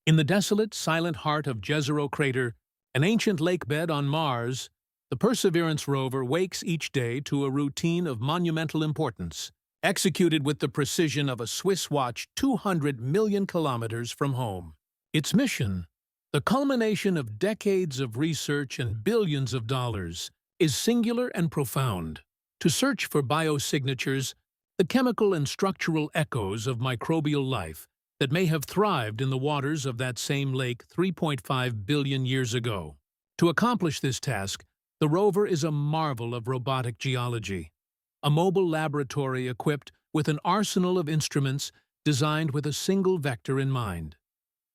In the desolate, silent heart of Jezero Crater, an ancient lakebed on Mars, the Perseverance Rover wakes each day to a routine of monumental importance, executed with the precision of a Swiss watch 200 million kilometers from home. Its mission, the culmination of decades of research and billions of dollars, is singular and profound. To search for biosignatures, the chemical and structural echoes of microbial life that may have thrived in the waters of that same lake 3.5 billion years ago. To accomplish this task, the rover is a marvel of robotic geology, a mobile laboratory equipped with an arsenal of instruments designed with a single vector in mind: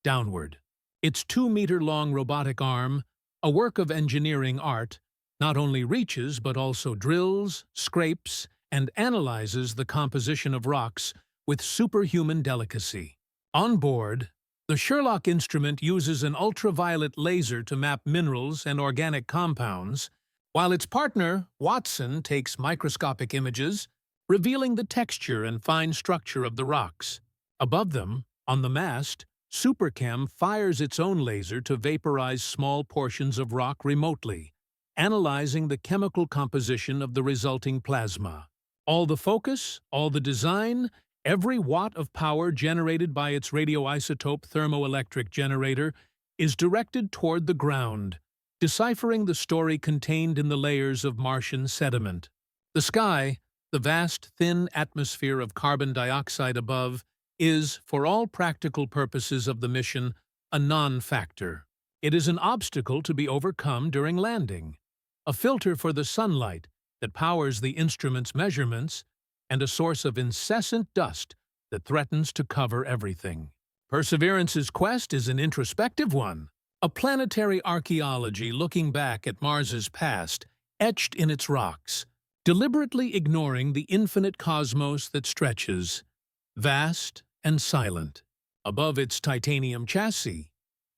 downward. Its 2-meter-long robotic arm, a work of engineering art, not only reaches but also drills, scrapes, and analyzes the composition of rocks with superhuman delicacy. On board, the Sherlock instrument uses an ultraviolet laser to map minerals and organic compounds, while its partner, Watson, takes microscopic images, revealing the texture and fine structure of the rocks. Above them, on the mast, Supercam fires its own laser to vaporize small portions of rock remotely, analyzing the chemical composition of the resulting plasma. All the focus, all the design, every watt of power generated by its radioisotope thermoelectric generator is directed toward the ground, deciphering the story contained in the layers of Martian sediment. The sky, the vast, thin atmosphere of carbon dioxide above, is, for all practical purposes of the mission, a non-factor. It is an obstacle to be overcome during landing, a filter for the sunlight that powers the instrument's measurements, and a source of incessant dust that threatens to cover everything. Perseverance's quest is an introspective one, a planetary archaeology looking back at Mars's past, etched in its rocks, deliberately ignoring the infinite cosmos that stretches, vast and silent, above its titanium chassis.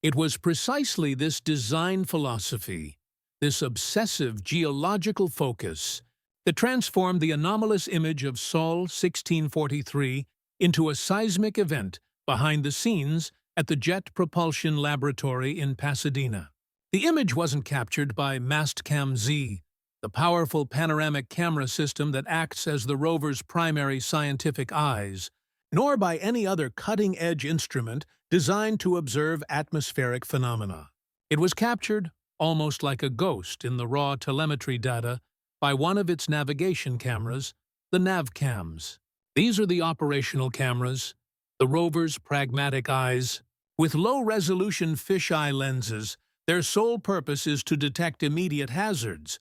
It was precisely this design philosophy, this obsessive geological focus, that transformed the anomalous image of Sol 1643 into a seismic event behind the scenes at the Jet Propulsion Laboratory in Pasadena. The image wasn't captured by Mastcam Z, the powerful panoramic camera system that acts as the rover's primary scientific eyes, nor by any other cutting-edge instrument designed to observe atmospheric phenomena. It was captured, almost like a ghost in the raw telemetry data, by one of its navigation cameras, the Navcams. These are the operational cameras, the rover's pragmatic eyes. With low-resolution fisheye lenses, their sole purpose is to detect immediate hazards,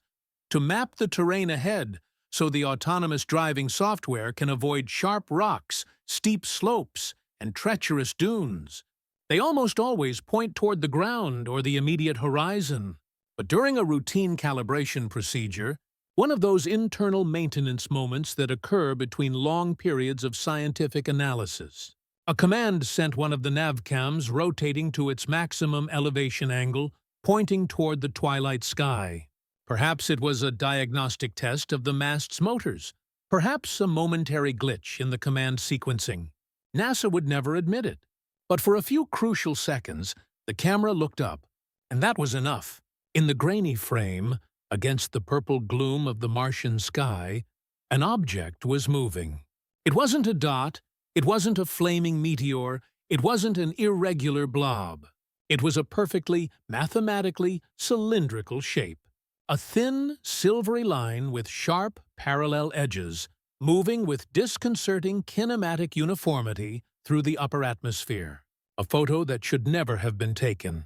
to map the terrain ahead so the autonomous driving software can avoid sharp rocks, steep slopes, and treacherous dunes. They almost always point toward the ground or the immediate horizon. But during a routine calibration procedure, one of those internal maintenance moments that occur between long periods of scientific analysis, a command sent one of the Navcams rotating to its maximum elevation angle, pointing toward the twilight sky. Perhaps it was a diagnostic test of the mast's motors, perhaps a momentary glitch in the command sequencing. NASA would never admit it. But for a few crucial seconds, the camera looked up, and that was enough. In the grainy frame, against the purple gloom of the Martian sky, an object was moving. It wasn't a dot, it wasn't a flaming meteor, it wasn't an irregular blob. It was a perfectly, mathematically cylindrical shape. A thin, silvery line with sharp, parallel edges, moving with disconcerting kinematic uniformity through the upper atmosphere. A photo that should never have been taken,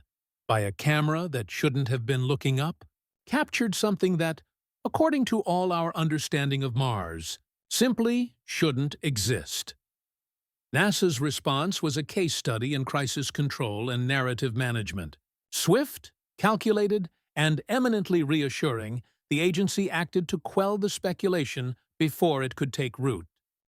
by a camera that shouldn't have been looking up, captured something that, according to all our understanding of Mars, simply shouldn't exist. NASA's response was a case study in crisis control and narrative management. Swift, calculated, and eminently reassuring, the agency acted to quell the speculation before it could take root.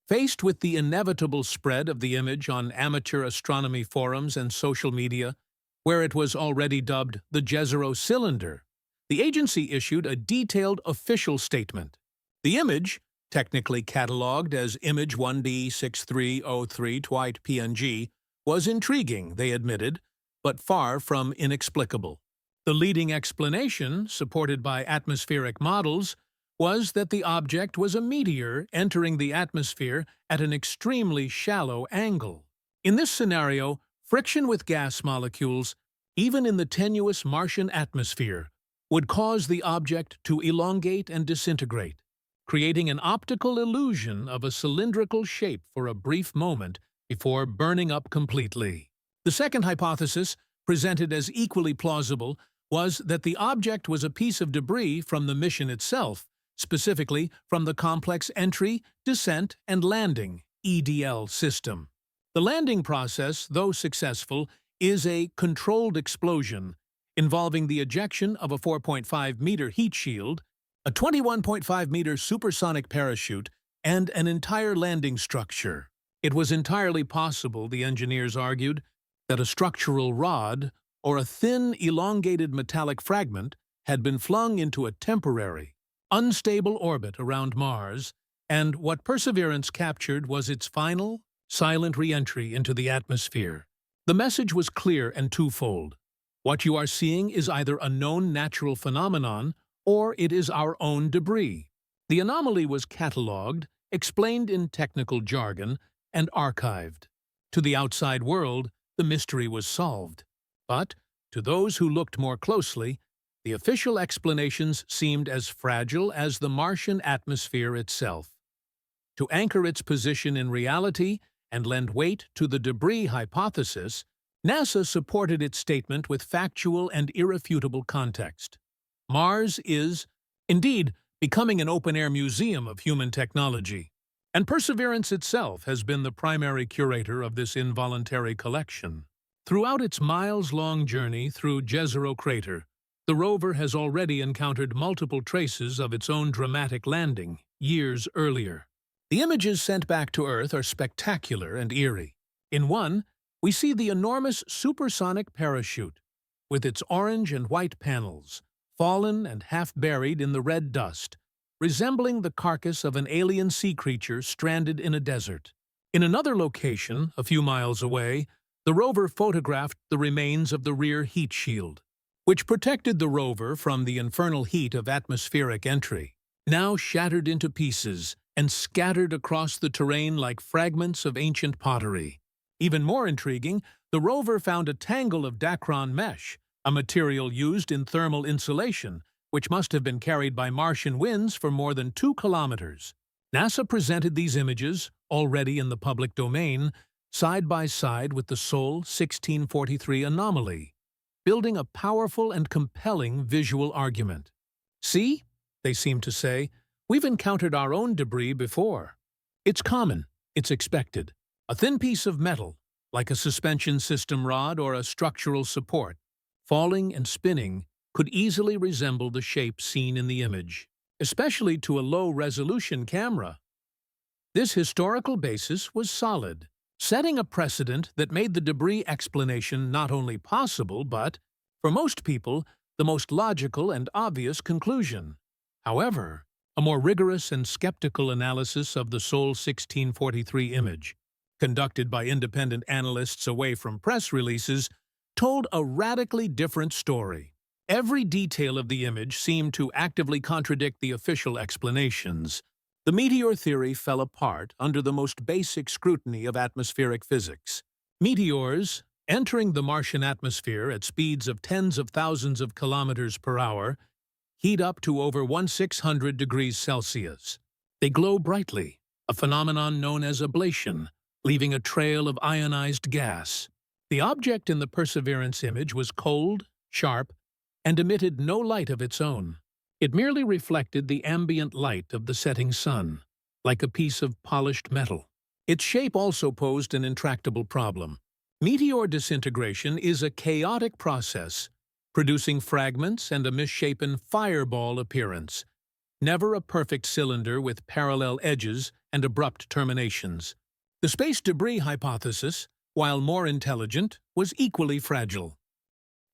Faced with the inevitable spread of the image on amateur astronomy forums and social media, where it was already dubbed the Jezero Cylinder, the agency issued a detailed official statement. The image, technically catalogued as Image 1D6303 Twite PNG, was intriguing, they admitted, but far from inexplicable. The leading explanation, supported by atmospheric models, was that the object was a meteor entering the atmosphere at an extremely shallow angle. In this scenario, friction with gas molecules, even in the tenuous Martian atmosphere, would cause the object to elongate and disintegrate, creating an optical illusion of a cylindrical shape for a brief moment before burning up completely. The second hypothesis, presented as equally plausible, was that the object was a piece of debris from the mission itself, specifically from the complex entry, descent, and landing (EDL) system. The landing process, though successful, is a controlled explosion involving the ejection of a 4.5-meter heat shield, a 21.5-meter supersonic parachute, and an entire landing structure. It was entirely possible, the engineers argued, that a structural rod or a thin, elongated metallic fragment had been flung into a temporary, unstable orbit around Mars, and what Perseverance captured was its final, silent re-entry into the atmosphere. The message was clear and twofold. What you are seeing is either a known natural phenomenon or it is our own debris. The anomaly was catalogued, explained in technical jargon, and archived. To the outside world, the mystery was solved. But, to those who looked more closely, the official explanations seemed as fragile as the Martian atmosphere itself. To anchor its position in reality and lend weight to the debris hypothesis, NASA supported its statement with factual and irrefutable context. Mars is, indeed, becoming an open-air museum of human technology, and Perseverance itself has been the primary curator of this involuntary collection. Throughout its miles-long journey through Jezero Crater, the rover has already encountered multiple traces of its own dramatic landing years earlier. The images sent back to Earth are spectacular and eerie. In one, we see the enormous supersonic parachute, with its orange and white panels, fallen and half-buried in the red dust, resembling the carcass of an alien sea creature stranded in a desert. In another location, a few miles away, the rover photographed the remains of the rear heat shield, which protected the rover from the infernal heat of atmospheric entry, now shattered into pieces and scattered across the terrain like fragments of ancient pottery. Even more intriguing, the rover found a tangle of Dacron mesh, a material used in thermal insulation, which must have been carried by Martian winds for more than 2 kilometers. NASA presented these images, already in the public domain, side by side with the Sol 1643 anomaly, building a powerful and compelling visual argument. See, they seem to say, we've encountered our own debris before. It's common, it's expected. A thin piece of metal, like a suspension system rod or a structural support, falling and spinning, could easily resemble the shape seen in the image, especially to a low-resolution camera. This historical basis was solid, setting a precedent that made the debris explanation not only possible but, for most people, the most logical and obvious conclusion. However, a more rigorous and skeptical analysis of the Sol 1643 image, conducted by independent analysts away from press releases, told a radically different story. Every detail of the image seemed to actively contradict the official explanations. The meteor theory fell apart under the most basic scrutiny of atmospheric physics. Meteors, entering the Martian atmosphere at speeds of tens of thousands of kilometers per hour, heat up to over 1600 degrees Celsius. They glow brightly, a phenomenon known as ablation, leaving a trail of ionized gas. The object in the Perseverance image was cold, sharp, and emitted no light of its own. It merely reflected the ambient light of the setting sun, like a piece of polished metal. Its shape also posed an intractable problem. Meteor disintegration is a chaotic process, producing fragments and a misshapen fireball appearance, never a perfect cylinder with parallel edges and abrupt terminations. The space debris hypothesis, while more intelligent, was equally fragile.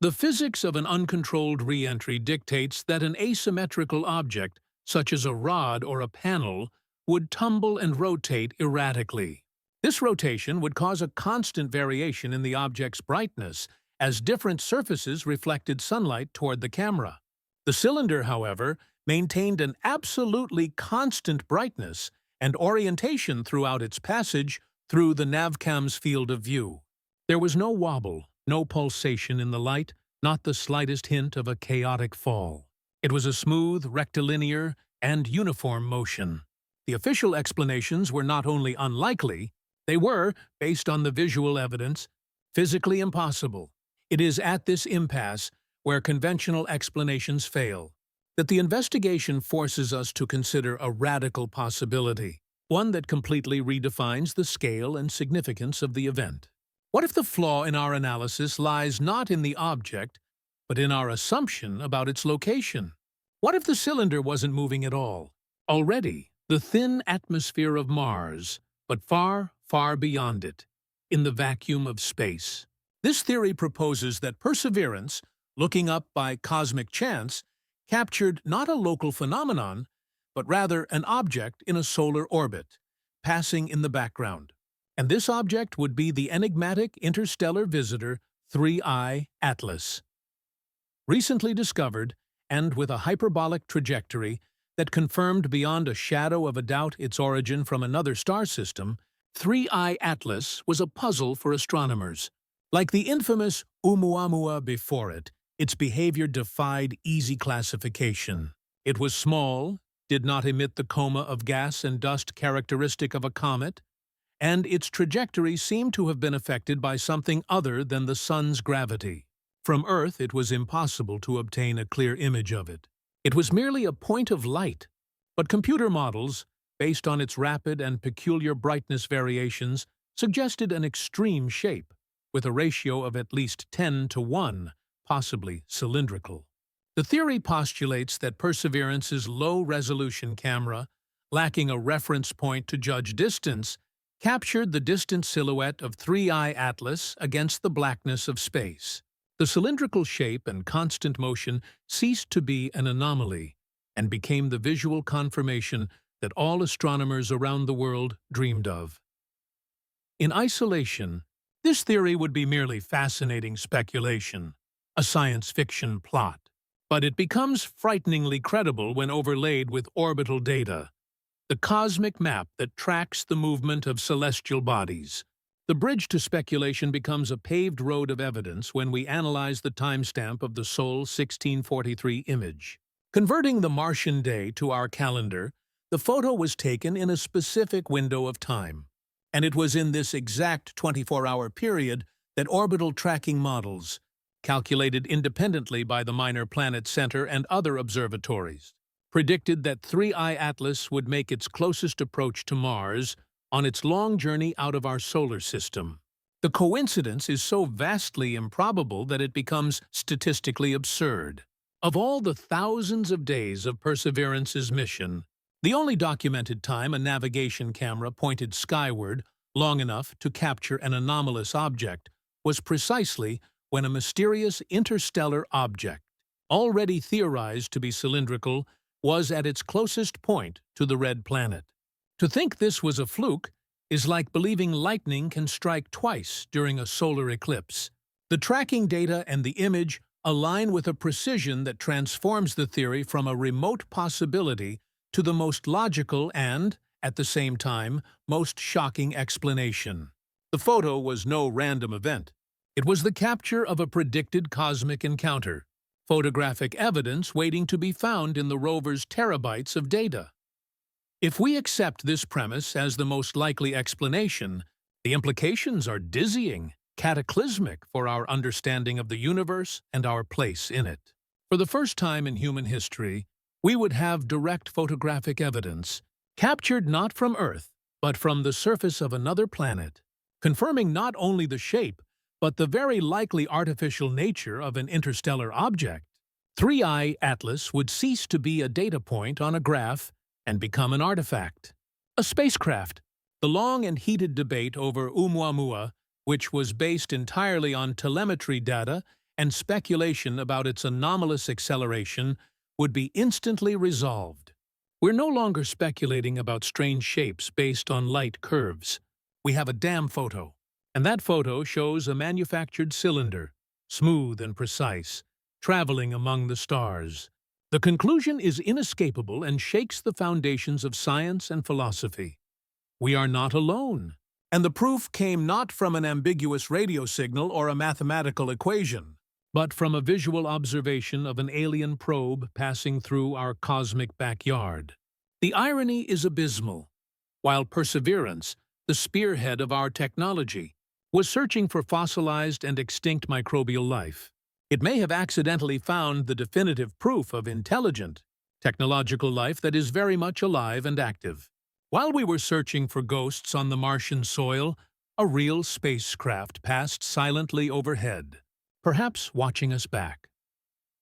The physics of an uncontrolled re-entry dictates that an asymmetrical object, such as a rod or a panel, would tumble and rotate erratically. This rotation would cause a constant variation in the object's brightness as different surfaces reflected sunlight toward the camera. The cylinder, however, maintained an absolutely constant brightness and orientation throughout its passage through the Navcam's field of view. There was no wobble, no pulsation in the light, not the slightest hint of a chaotic fall. It was a smooth, rectilinear, and uniform motion. The official explanations were not only unlikely, they were, based on the visual evidence, physically impossible. It is at this impasse, where conventional explanations fail, that the investigation forces us to consider a radical possibility, one that completely redefines the scale and significance of the event. What if the flaw in our analysis lies not in the object, but in our assumption about its location? What if the cylinder wasn't moving at all? Already, the thin atmosphere of Mars, but far, far beyond it, in the vacuum of space. This theory proposes that Perseverance, looking up by cosmic chance, captured not a local phenomenon, but rather an object in a solar orbit, passing in the background. And this object would be the enigmatic interstellar visitor 3I Atlas. Recently discovered, and with a hyperbolic trajectory that confirmed beyond a shadow of a doubt its origin from another star system, 3I Atlas was a puzzle for astronomers. Like the infamous Oumuamua before it, its behavior defied easy classification. It was small, did not emit the coma of gas and dust characteristic of a comet, and its trajectory seemed to have been affected by something other than the sun's gravity. From Earth, it was impossible to obtain a clear image of it. It was merely a point of light, but computer models, based on its rapid and peculiar brightness variations, suggested an extreme shape, with a ratio of at least 10:1, possibly cylindrical. The theory postulates that Perseverance's low-resolution camera, lacking a reference point to judge distance, captured the distant silhouette of 3I Atlas against the blackness of space. The cylindrical shape and constant motion ceased to be an anomaly and became the visual confirmation that all astronomers around the world dreamed of. In isolation, this theory would be merely fascinating speculation, a science fiction plot. But it becomes frighteningly credible when overlaid with orbital data, the cosmic map that tracks the movement of celestial bodies. The bridge to speculation becomes a paved road of evidence when we analyze the timestamp of the Sol 1643 image. Converting the Martian day to our calendar, the photo was taken in a specific window of time, and it was in this exact 24-hour period that orbital tracking models, calculated independently by the Minor Planet Center and other observatories, predicted that 3I Atlas would make its closest approach to Mars on its long journey out of our solar system. The coincidence is so vastly improbable that it becomes statistically absurd. Of all the thousands of days of Perseverance's mission, the only documented time a navigation camera pointed skyward long enough to capture an anomalous object was precisely when a mysterious interstellar object, already theorized to be cylindrical, was at its closest point to the red planet. To think this was a fluke is like believing lightning can strike twice during a solar eclipse. The tracking data and the image align with a precision that transforms the theory from a remote possibility to the most logical and, at the same time, most shocking explanation. The photo was no random event. It was the capture of a predicted cosmic encounter, photographic evidence waiting to be found in the rover's terabytes of data. If we accept this premise as the most likely explanation, the implications are dizzying, cataclysmic for our understanding of the universe and our place in it. For the first time in human history, we would have direct photographic evidence, captured not from Earth, but from the surface of another planet, confirming not only the shape, but the very likely artificial nature of an interstellar object. 3I Atlas would cease to be a data point on a graph and become an artifact, a spacecraft. The long and heated debate over Oumuamua, which was based entirely on telemetry data and speculation about its anomalous acceleration, would be instantly resolved. We're no longer speculating about strange shapes based on light curves. We have a damn photo, and that photo shows a manufactured cylinder, smooth and precise, traveling among the stars. The conclusion is inescapable and shakes the foundations of science and philosophy. We are not alone. And the proof came not from an ambiguous radio signal or a mathematical equation, but from a visual observation of an alien probe passing through our cosmic backyard. The irony is abysmal. While Perseverance, the spearhead of our technology, was searching for fossilized and extinct microbial life, it may have accidentally found the definitive proof of intelligent, technological life that is very much alive and active. While we were searching for ghosts on the Martian soil, a real spacecraft passed silently overhead, perhaps watching us back.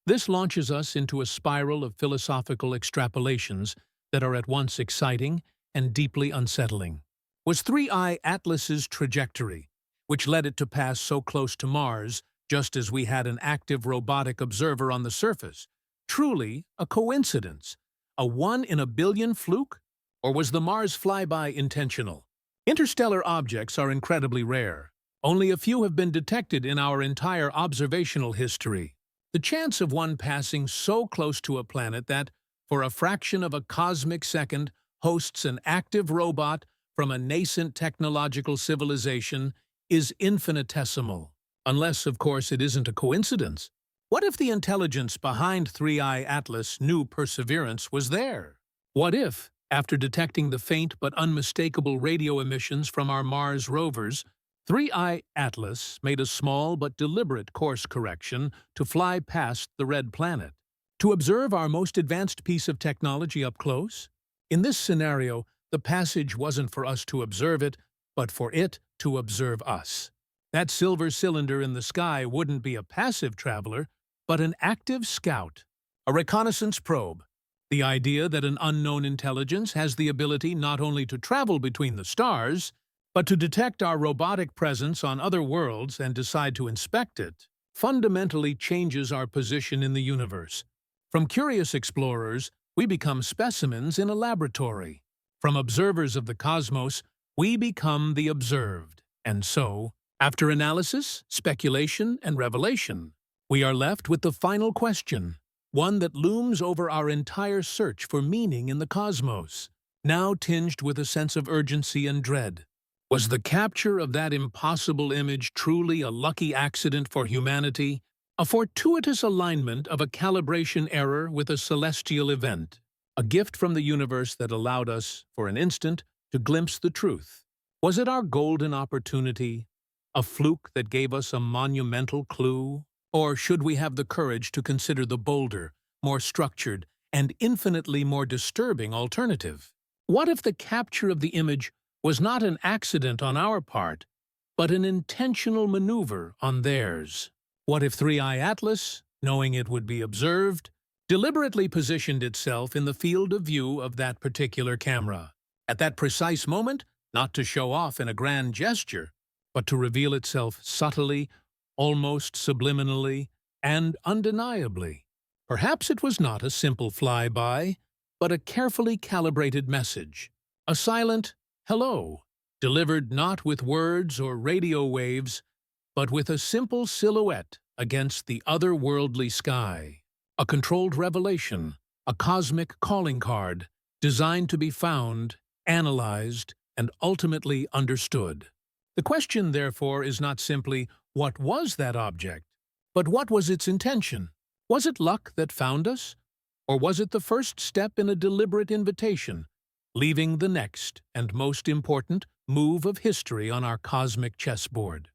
This launches us into a spiral of philosophical extrapolations that are at once exciting and deeply unsettling. Was 3I Atlas's trajectory, which led it to pass so close to Mars, just as we had an active robotic observer on the surface, truly a coincidence, a one-in-a-billion fluke? Or was the Mars flyby intentional? Interstellar objects are incredibly rare. Only a few have been detected in our entire observational history. The chance of one passing so close to a planet that, for a fraction of a cosmic second, hosts an active robot from a nascent technological civilization is infinitesimal. Unless, of course, it isn't a coincidence. What if the intelligence behind 3I Atlas knew Perseverance was there? What if, after detecting the faint but unmistakable radio emissions from our Mars rovers, 3I Atlas made a small but deliberate course correction to fly past the red planet, to observe our most advanced piece of technology up close? In this scenario, the passage wasn't for us to observe it, but for it to observe us. That silver cylinder in the sky wouldn't be a passive traveler, but an active scout, a reconnaissance probe. The idea that an unknown intelligence has the ability not only to travel between the stars, but to detect our robotic presence on other worlds and decide to inspect it, fundamentally changes our position in the universe. From curious explorers, we become specimens in a laboratory. From observers of the cosmos, we become the observed. And so, after analysis, speculation, and revelation, we are left with the final question, one that looms over our entire search for meaning in the cosmos, now tinged with a sense of urgency and dread. Was the capture of that impossible image truly a lucky accident for humanity, a fortuitous alignment of a calibration error with a celestial event, a gift from the universe that allowed us, for an instant, to glimpse the truth? Was it our golden opportunity, a fluke that gave us a monumental clue? Or should we have the courage to consider the bolder, more structured, and infinitely more disturbing alternative? What if the capture of the image was not an accident on our part, but an intentional maneuver on theirs? What if 3I Atlas, knowing it would be observed, deliberately positioned itself in the field of view of that particular camera? At that precise moment, not to show off in a grand gesture, but to reveal itself subtly, almost subliminally, and undeniably. Perhaps it was not a simple flyby, but a carefully calibrated message. A silent hello, delivered not with words or radio waves, but with a simple silhouette against the otherworldly sky. A controlled revelation, a cosmic calling card, designed to be found, analyzed, and ultimately understood. The question, therefore, is not simply, what was that object? But what was its intention? Was it luck that found us? Or was it the first step in a deliberate invitation, leaving the next and most important move of history on our cosmic chessboard?